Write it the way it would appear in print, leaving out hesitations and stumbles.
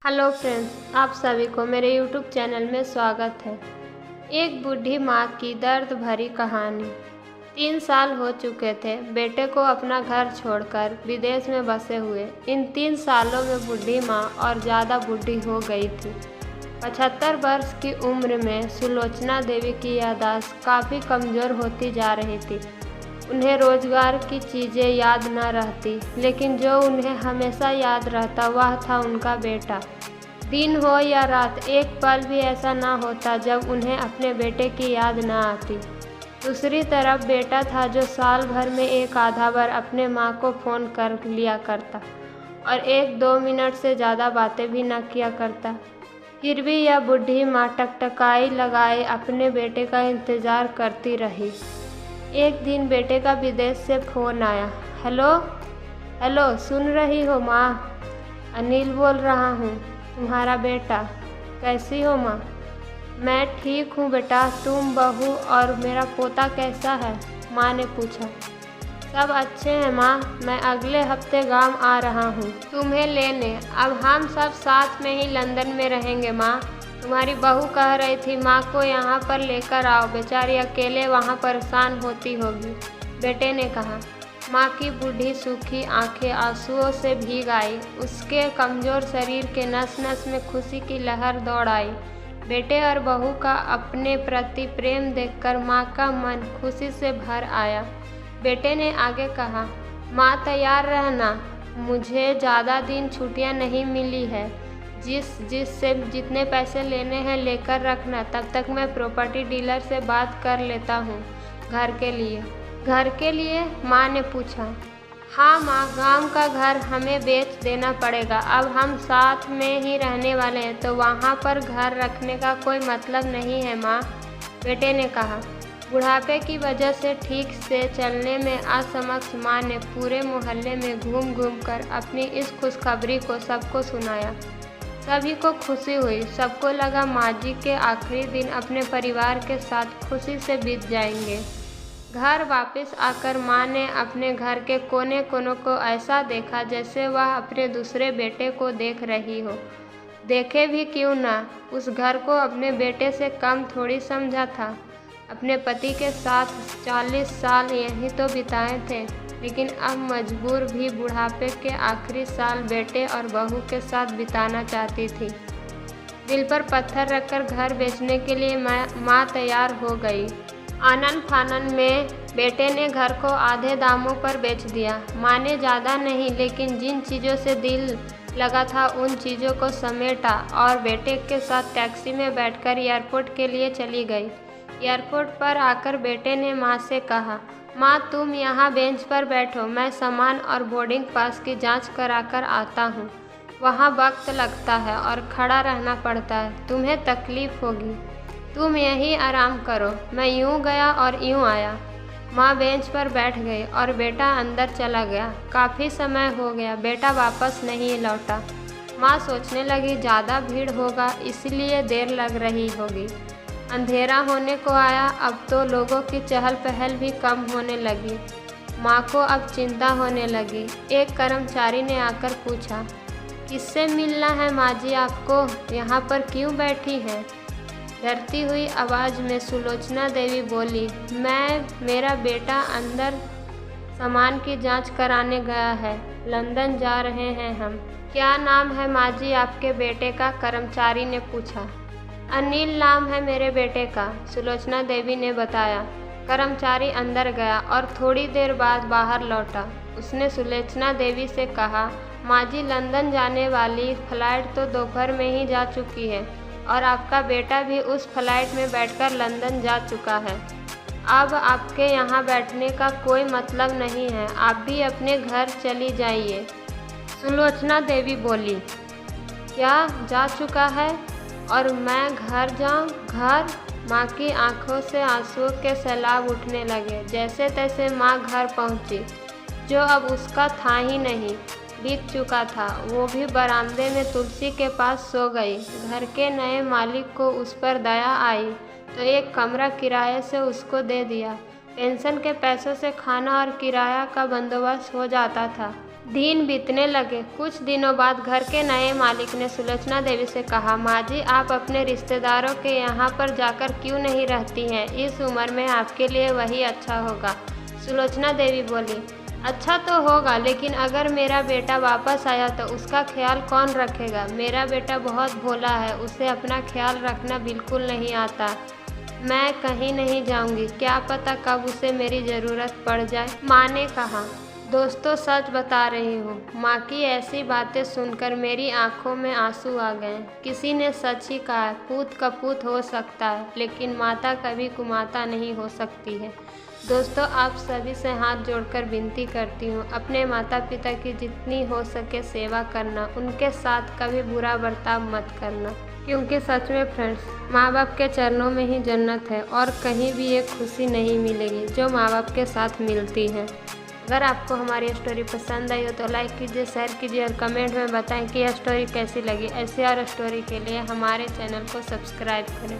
Hello friends, आप सभी को मेरे यूट्यूब चैनल में स्वागत है। एक बूढ़ी माँ की दर्द भरी कहानी। 3 साल हो चुके थे बेटे को अपना घर छोड़कर विदेश में बसे हुए। इन 3 सालों में बूढ़ी माँ और ज़्यादा बूढ़ी हो गई थी। 75 वर्ष की उम्र में सुलोचना देवी की याददाश्त काफ़ी कमज़ोर होती जा रही थी। उन्हें रोजगार की चीज़ें याद न रहती, लेकिन जो उन्हें हमेशा याद रहता वह था उनका बेटा। दिन हो या रात, एक पल भी ऐसा ना होता जब उन्हें अपने बेटे की याद न आती। दूसरी तरफ बेटा था जो साल भर में एक आधा बार अपने माँ को फ़ोन कर लिया करता और 1-2 मिनट से ज़्यादा बातें भी न किया करता। फिर भी यह बूढ़ी माँ टकटकाई लगाए अपने बेटे का इंतज़ार करती रही। एक दिन बेटे का विदेश से फ़ोन आया। हेलो हेलो, सुन रही हो माँ? अनिल बोल रहा हूँ, तुम्हारा बेटा। कैसी हो माँ? मैं ठीक हूँ बेटा, तुम, बहू और मेरा पोता कैसा है? माँ ने पूछा। सब अच्छे हैं माँ, मैं अगले हफ्ते गांव आ रहा हूँ तुम्हें लेने। अब हम सब साथ में ही लंदन में रहेंगे माँ। तुम्हारी बहू कह रही थी माँ को यहाँ पर लेकर आओ, बेचारी अकेले वहाँ परेशान होती होगी, बेटे ने कहा। माँ की बूढ़ी सूखी आंखें आंसुओं से भीग आई। उसके कमज़ोर शरीर के नस नस में खुशी की लहर दौड़ आई। बेटे और बहू का अपने प्रति प्रेम देखकर माँ का मन खुशी से भर आया। बेटे ने आगे कहा, माँ तैयार रहना, मुझे ज़्यादा दिन छुट्टियाँ नहीं मिली है। जिससे जितने पैसे लेने हैं लेकर रखना, तब तक मैं प्रॉपर्टी डीलर से बात कर लेता हूँ। घर के लिए? घर के लिए? माँ ने पूछा। हाँ माँ, गांव का घर हमें बेच देना पड़ेगा। अब हम साथ में ही रहने वाले हैं तो वहाँ पर घर रखने का कोई मतलब नहीं है माँ, बेटे ने कहा। बुढ़ापे की वजह से ठीक से चलने में असमर्थ माँ ने पूरे मोहल्ले में घूम घूम कर अपनी इस खुशखबरी को सबको सुनाया। सभी को खुशी हुई। सबको लगा माँ जी के आखिरी दिन अपने परिवार के साथ खुशी से बीत जाएंगे। घर वापस आकर माँ ने अपने घर के कोने कोनों को ऐसा देखा जैसे वह अपने दूसरे बेटे को देख रही हो। देखे भी क्यों ना, उस घर को अपने बेटे से कम थोड़ी समझा था। अपने पति के साथ 40 साल यहीं तो बिताए थे, लेकिन अब मजबूर भी बुढ़ापे के आखिरी साल बेटे और बहू के साथ बिताना चाहती थी। दिल पर पत्थर रखकर घर बेचने के लिए माँ तैयार हो गई। आनन फानन में बेटे ने घर को आधे दामों पर बेच दिया। माँ ने ज़्यादा नहीं, लेकिन जिन चीज़ों से दिल लगा था उन चीज़ों को समेटा और बेटे के साथ टैक्सी में बैठकर एयरपोर्ट के लिए चली गई। एयरपोर्ट पर आकर बेटे ने माँ से कहा, माँ तुम यहाँ बेंच पर बैठो, मैं सामान और बोर्डिंग पास की जांच कराकर आता हूँ। वहाँ वक्त लगता है और खड़ा रहना पड़ता है, तुम्हें तकलीफ़ होगी, तुम यहीं आराम करो। मैं यूँ गया और यूँ आया। माँ बेंच पर बैठ गई और बेटा अंदर चला गया। काफ़ी समय हो गया, बेटा वापस नहीं लौटा। माँ सोचने लगी ज़्यादा भीड़ होगा इसलिए देर लग रही होगी। अंधेरा होने को आया, अब तो लोगों की चहल पहल भी कम होने लगी। माँ को अब चिंता होने लगी। एक कर्मचारी ने आकर पूछा, किससे मिलना है माँ जी आपको? यहाँ पर क्यों बैठी हैं? डरती हुई आवाज़ में सुलोचना देवी बोली, मेरा बेटा अंदर सामान की जांच कराने गया है, लंदन जा रहे हैं हम। क्या नाम है माँ जी आपके बेटे का? कर्मचारी ने पूछा। अनिल नाम है मेरे बेटे का, सुलोचना देवी ने बताया। कर्मचारी अंदर गया और थोड़ी देर बाद बाहर लौटा। उसने सुलोचना देवी से कहा, माँ जी लंदन जाने वाली फ्लाइट तो दोपहर में ही जा चुकी है और आपका बेटा भी उस फ्लाइट में बैठकर लंदन जा चुका है। अब आपके यहाँ बैठने का कोई मतलब नहीं है, आप भी अपने घर चली जाइए, सुलोचना देवी बोली। क्या जा चुका है और मैं घर जाऊं? घर? माँ की आंखों से आंसुओं के सैलाब उठने लगे। जैसे तैसे माँ घर पहुँची, जो अब उसका था ही नहीं, बीत चुका था। वो भी बरामदे में तुलसी के पास सो गई। घर के नए मालिक को उस पर दया आई तो एक कमरा किराए से उसको दे दिया। पेंशन के पैसों से खाना और किराया का बंदोबस्त हो जाता था। दिन बीतने लगे। कुछ दिनों बाद घर के नए मालिक ने सुलोचना देवी से कहा, माँ जी, आप अपने रिश्तेदारों के यहाँ पर जाकर क्यों नहीं रहती हैं? इस उम्र में आपके लिए वही अच्छा होगा। सुलोचना देवी बोली, अच्छा तो होगा, लेकिन अगर मेरा बेटा वापस आया तो उसका ख्याल कौन रखेगा? मेरा बेटा बहुत भोला है, उसे अपना ख्याल रखना बिल्कुल नहीं आता। मैं कहीं नहीं जाऊंगी, क्या पता कब उसे मेरी ज़रूरत पड़ जाए। माँ ने कहा, दोस्तों सच बता रही हूँ। माँ की ऐसी बातें सुनकर मेरी आंखों में आंसू आ गए। किसी ने सच ही कहा, पूत कपूत हो सकता है, लेकिन माता कभी कुमाता नहीं हो सकती है। दोस्तों, आप सभी से हाथ जोड़कर विनती करती हूँ, अपने माता पिता की जितनी हो सके सेवा करना, उनके साथ कभी बुरा बर्ताव मत करना, क्योंकि सच में फ्रेंड्स, माँ बाप के चरणों में ही जन्नत है और कहीं भी ये खुशी नहीं मिलेगी जो माँ बाप के साथ मिलती है। अगर आपको हमारी स्टोरी पसंद आई हो तो लाइक कीजिए, शेयर कीजिए और कमेंट में बताएं कि यह स्टोरी कैसी लगी। ऐसी और स्टोरी के लिए हमारे चैनल को सब्सक्राइब करें।